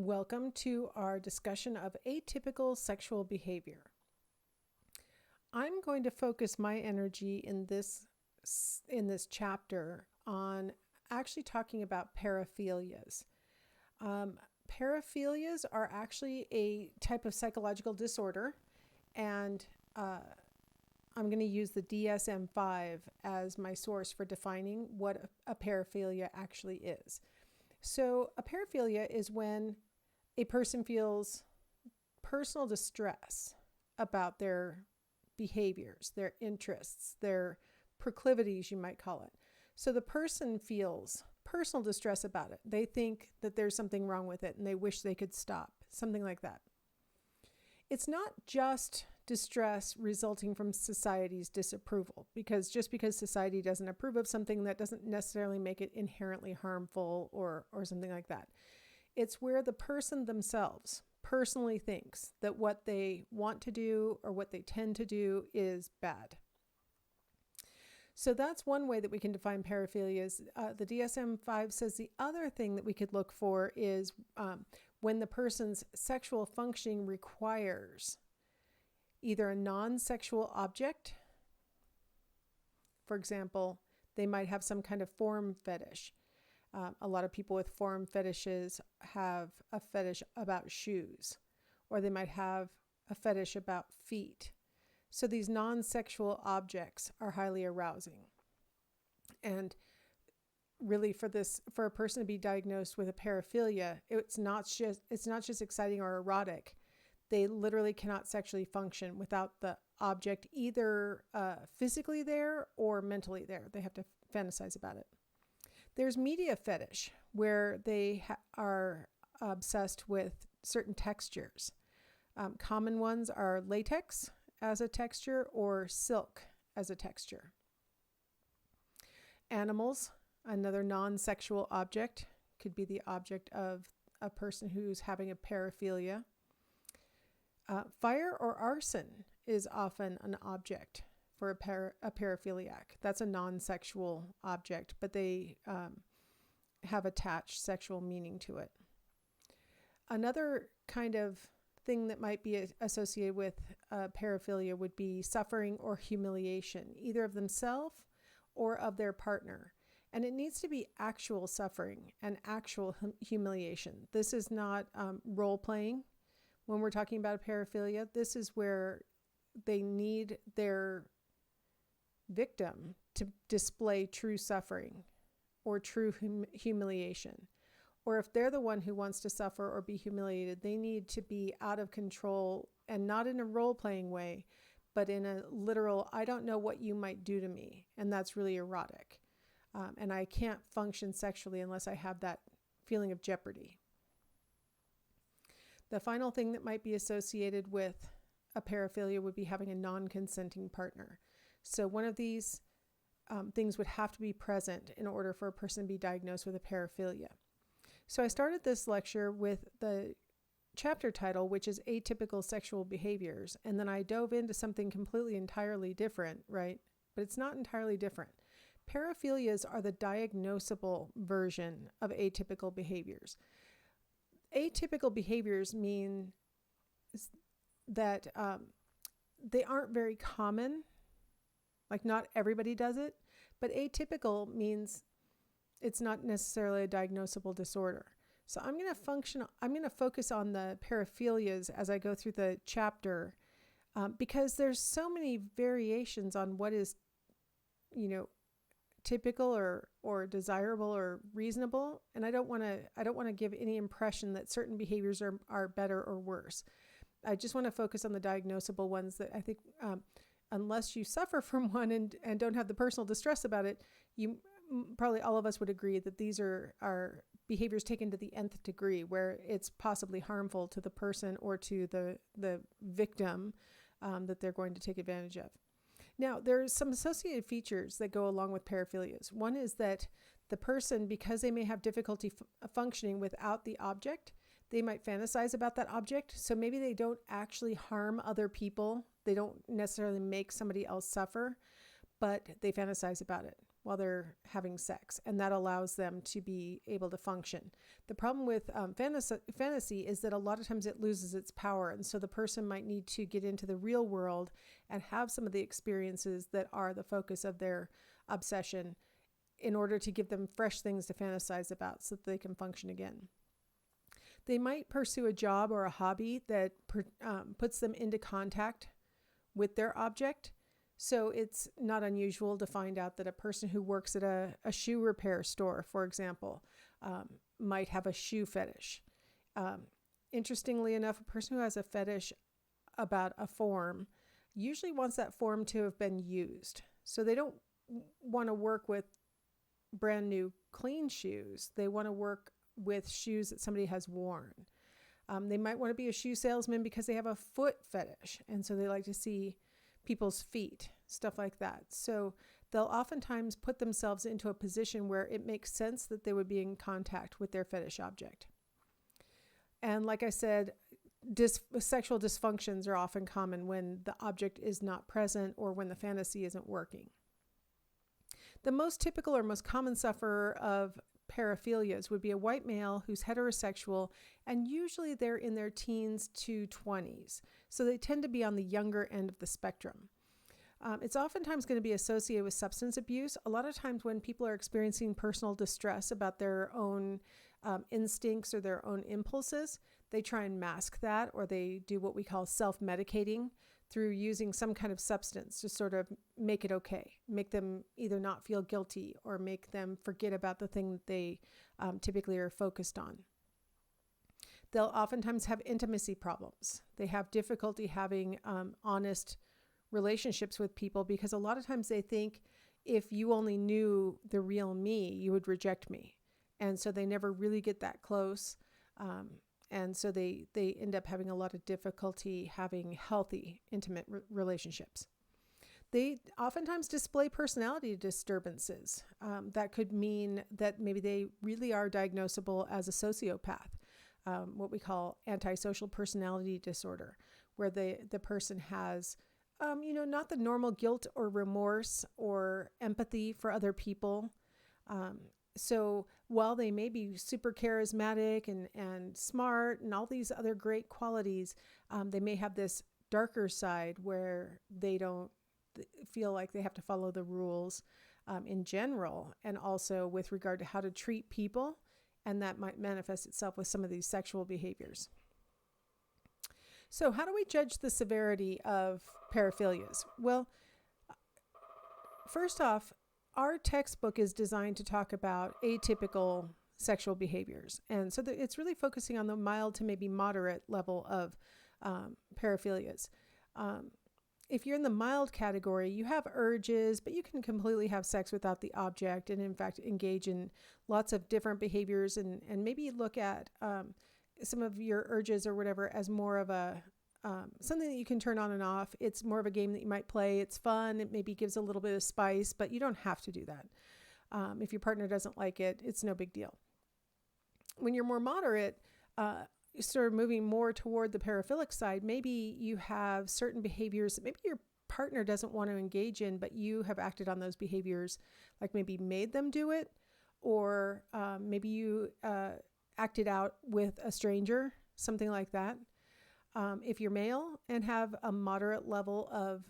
Welcome to our discussion of atypical sexual behavior. I'm going to focus my energy in this chapter on actually talking about paraphilias. Paraphilias are actually a type of psychological disorder, and I'm going to use the DSM-5 as my source for defining what a paraphilia actually is. So a paraphilia is when a person feels personal distress about their behaviors, their interests, their proclivities, you might call it. So the person feels personal distress about it. They think that there's something wrong with it and they wish they could stop, something like that. It's not just distress resulting from society's disapproval, because just because society doesn't approve of something, that doesn't necessarily make it inherently harmful or something like that. It's where the person themselves personally thinks that what they want to do or what they tend to do is bad. So that's one way that we can define paraphilias. The DSM-5 says the other thing that we could look for is when the person's sexual functioning requires either a non-sexual object. For example, they might have some kind of form fetish. A lot of people with form fetishes have a fetish about shoes, or they might have a fetish about feet. So these non-sexual objects are highly arousing. And really for a person to be diagnosed with a paraphilia, it's not just exciting or erotic. They literally cannot sexually function without the object either physically there or mentally there. They have to fantasize about it. There's media fetish, where they are obsessed with certain textures. Common ones are latex as a texture or silk as a texture. Animals, another non-sexual object, could be the object of a person who's having a paraphilia. Fire or arson is often an object for a paraphiliac. That's a non-sexual object, but they have attached sexual meaning to it. Another kind of thing that might be associated with paraphilia would be suffering or humiliation, either of themselves or of their partner. And it needs to be actual suffering and actual humiliation. This is not role-playing. When we're talking about a paraphilia, this is where they need their victim to display true suffering or true humiliation. Or if they're the one who wants to suffer or be humiliated, they need to be out of control, and not in a role-playing way, but in a literal, I don't know what you might do to me, and that's really erotic. And I can't function sexually unless I have that feeling of jeopardy. The final thing that might be associated with a paraphilia would be having a non-consenting partner. So one of these things would have to be present in order for a person to be diagnosed with a paraphilia. So I started this lecture with the chapter title, which is Atypical Sexual Behaviors, and then I dove into something completely entirely different, right? But it's not entirely different. Paraphilias are the diagnosable version of atypical behaviors. Atypical behaviors mean that they aren't very common. Like, not everybody does it, but atypical means it's not necessarily a diagnosable disorder. So I'm going to focus on the paraphilias as I go through the chapter, because there's so many variations on what is, typical or desirable or reasonable. And I don't want to give any impression that certain behaviors are better or worse. I just want to focus on the diagnosable ones that I think, unless you suffer from one and don't have the personal distress about it, probably all of us would agree that these are behaviors taken to the nth degree, where it's possibly harmful to the person or to the victim that they're going to take advantage of. Now, there's some associated features that go along with paraphilias. One is that the person, because they may have difficulty functioning without the object, they might fantasize about that object. So maybe they don't actually harm other people. They don't necessarily make somebody else suffer, but they fantasize about it. while they're having sex, and that allows them to be able to function. The problem with fantasy is that a lot of times it loses its power, and so the person might need to get into the real world and have some of the experiences that are the focus of their obsession in order to give them fresh things to fantasize about so that they can function again. They might pursue a job or a hobby that puts them into contact with their object. So it's not unusual to find out that a person who works at a shoe repair store, for example, might have a shoe fetish. Interestingly enough, a person who has a fetish about a form usually wants that form to have been used. So they don't want to work with brand new clean shoes. They want to work with shoes that somebody has worn. They might want to be a shoe salesman because they have a foot fetish, and so they like to see people's feet, stuff like that. So they'll oftentimes put themselves into a position where it makes sense that they would be in contact with their fetish object. And like I said, sexual dysfunctions are often common when the object is not present or when the fantasy isn't working. The most typical or most common sufferer of paraphilias would be a white male who's heterosexual, and usually they're in their teens to 20s. So they tend to be on the younger end of the spectrum. It's oftentimes going to be associated with substance abuse. A lot of times when people are experiencing personal distress about their own instincts or their own impulses, they try and mask that, or they do what we call self-medicating through using some kind of substance to sort of make it okay, make them either not feel guilty or make them forget about the thing that they typically are focused on. They'll oftentimes have intimacy problems. They have difficulty having honest relationships with people because a lot of times they think if you only knew the real me, you would reject me. And so they never really get that close. And so they end up having a lot of difficulty having healthy, intimate relationships. They oftentimes display personality disturbances. That could mean that maybe they really are diagnosable as a sociopath, what we call antisocial personality disorder, where the person has, not the normal guilt or remorse or empathy for other people. So while they may be super charismatic and smart and all these other great qualities, they may have this darker side where they don't feel like they have to follow the rules in general, and also with regard to how to treat people, and that might manifest itself with some of these sexual behaviors. So how do we judge the severity of paraphilias? Well, first off, our textbook is designed to talk about atypical sexual behaviors. And so it's really focusing on the mild to maybe moderate level of paraphilias. If you're in the mild category, you have urges, but you can completely have sex without the object and in fact engage in lots of different behaviors and maybe look at some of your urges or whatever as more of a something that you can turn on and off. It's more of a game that you might play. It's fun. It maybe gives a little bit of spice, but you don't have to do that. If your partner doesn't like it, it's no big deal. When you're more moderate, sort of moving more toward the paraphilic side, maybe you have certain behaviors that maybe your partner doesn't want to engage in, but you have acted on those behaviors, like maybe made them do it, or maybe you acted out with a stranger, something like that. If you're male and have a moderate level of,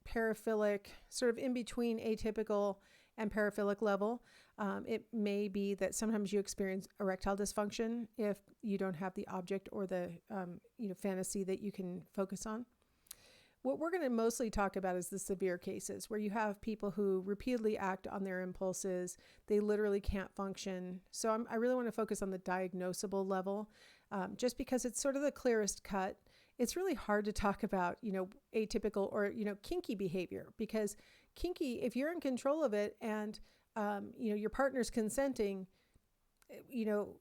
paraphilic, sort of in between atypical and paraphilic level, it may be that sometimes you experience erectile dysfunction if you don't have the object or the, fantasy that you can focus on. What we're going to mostly talk about is the severe cases where you have people who repeatedly act on their impulses. They literally can't function. So I really want to focus on the diagnosable level, just because it's sort of the clearest cut. It's really hard to talk about, atypical or, kinky behavior, because kinky, if you're in control of it and, your partner's consenting,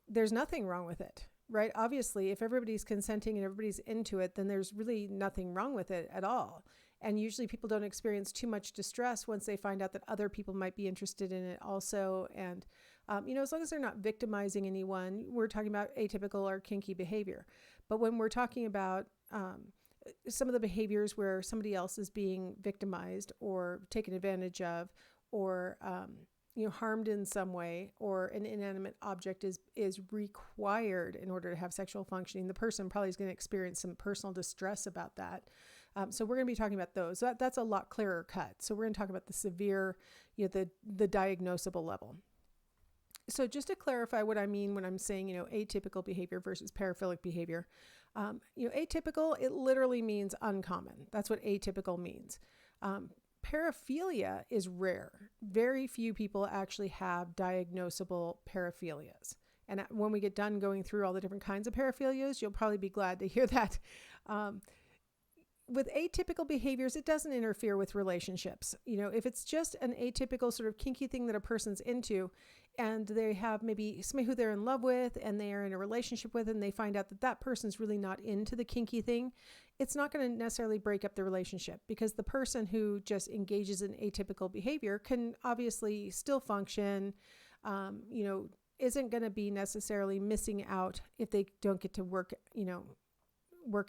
there's nothing wrong with it. Right? Obviously, if everybody's consenting and everybody's into it, then there's really nothing wrong with it at all. And usually people don't experience too much distress once they find out that other people might be interested in it also. And, as long as they're not victimizing anyone, we're talking about atypical or kinky behavior. But when we're talking about some of the behaviors where somebody else is being victimized or taken advantage of, or harmed in some way, or an inanimate object is required in order to have sexual functioning, the person probably is going to experience some personal distress about that. So we're going to be talking about those. That's a lot clearer cut. So we're going to talk about the severe, the diagnosable level. So just to clarify what I mean when I'm saying, atypical behavior versus paraphilic behavior, atypical, it literally means uncommon. That's what atypical means. Paraphilia is rare. Very few people actually have diagnosable paraphilias. And when we get done going through all the different kinds of paraphilias, you'll probably be glad to hear that. With atypical behaviors, it doesn't interfere with relationships. If it's just an atypical sort of kinky thing that a person's into, and they have maybe somebody who they're in love with and they are in a relationship with, and they find out that that person's really not into the kinky thing, it's not going to necessarily break up the relationship, because the person who just engages in atypical behavior can obviously still function, isn't going to be necessarily missing out if they don't get to work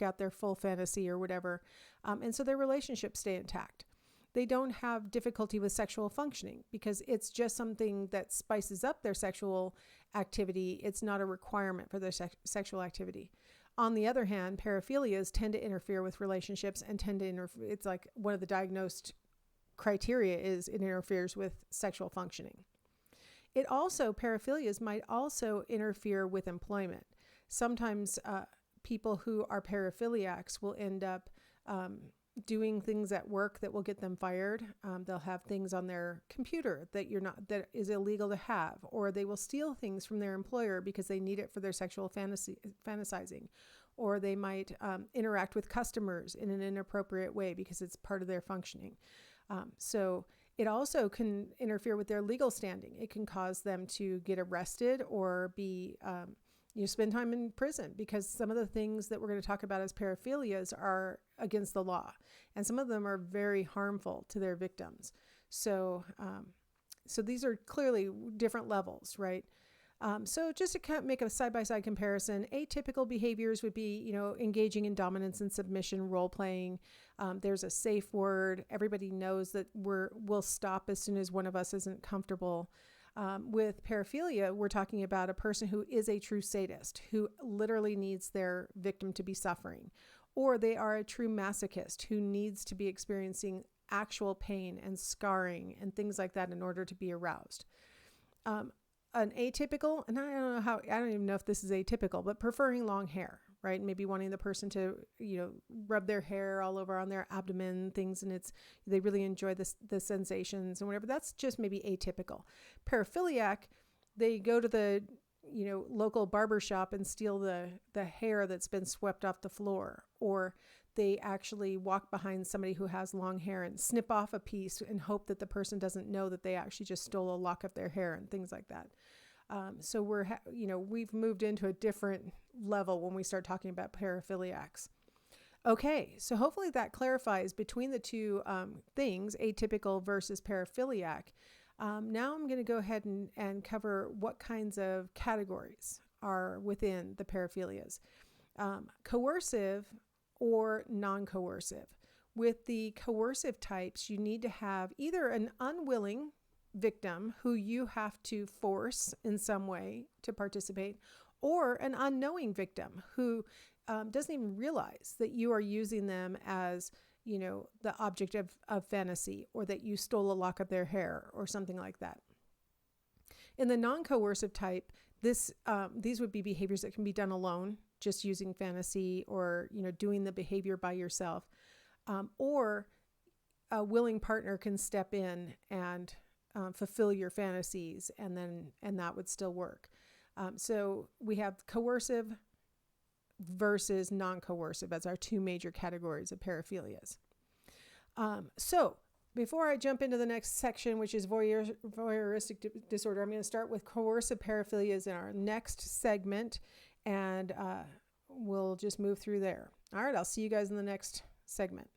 out their full fantasy or whatever. And so their relationships stay intact. They don't have difficulty with sexual functioning because it's just something that spices up their sexual activity. It's not a requirement for their sexual activity. On the other hand, paraphilias tend to interfere with relationships and it's like one of the diagnosed criteria is it interferes with sexual functioning. Paraphilias might also interfere with employment. Sometimes people who are paraphiliacs will end up doing things at work that will get them fired. They'll have things on their computer that is illegal to have, or they will steal things from their employer because they need it for their sexual fantasizing, or they might interact with customers in an inappropriate way because it's part of their functioning. So it also can interfere with their legal standing. It can cause them to get arrested or be spend time in prison, because some of the things that we're going to talk about as paraphilias are against the law, and some of them are very harmful to their victims. So these are clearly different levels, right? So just to kind of make a side-by-side comparison, atypical behaviors would be, engaging in dominance and submission, role-playing. There's a safe word. Everybody knows that we'll stop as soon as one of us isn't comfortable. With paraphilia, we're talking about a person who is a true sadist, who literally needs their victim to be suffering, or they are a true masochist who needs to be experiencing actual pain and scarring and things like that in order to be aroused. An atypical, and I don't even know if this is atypical, but preferring long hair, right? Maybe wanting the person to, rub their hair all over on their abdomen, things, and they really enjoy the sensations and whatever. That's just maybe atypical. Paraphiliac, they go to the, local barber shop and steal the hair that's been swept off the floor, or they actually walk behind somebody who has long hair and snip off a piece and hope that the person doesn't know that they actually just stole a lock of their hair and things like that. So we've moved into a different level when we start talking about paraphiliacs. Okay, so hopefully that clarifies between the two things, atypical versus paraphiliac. Now I'm going to go ahead and cover what kinds of categories are within the paraphilias. Coercive or non-coercive. With the coercive types, you need to have either an unwilling victim who you have to force in some way to participate, or an unknowing victim who doesn't even realize that you are using them as, the object of fantasy, or that you stole a lock of their hair or something like that. In the non-coercive type, these would be behaviors that can be done alone, just using fantasy, or, doing the behavior by yourself, or a willing partner can step in and fulfill your fantasies, and that would still work. So we have coercive versus non-coercive as our two major categories of paraphilias. So before I jump into the next section, which is voyeuristic disorder, I'm going to start with coercive paraphilias in our next segment, and we'll just move through there. All right, I'll see you guys in the next segment.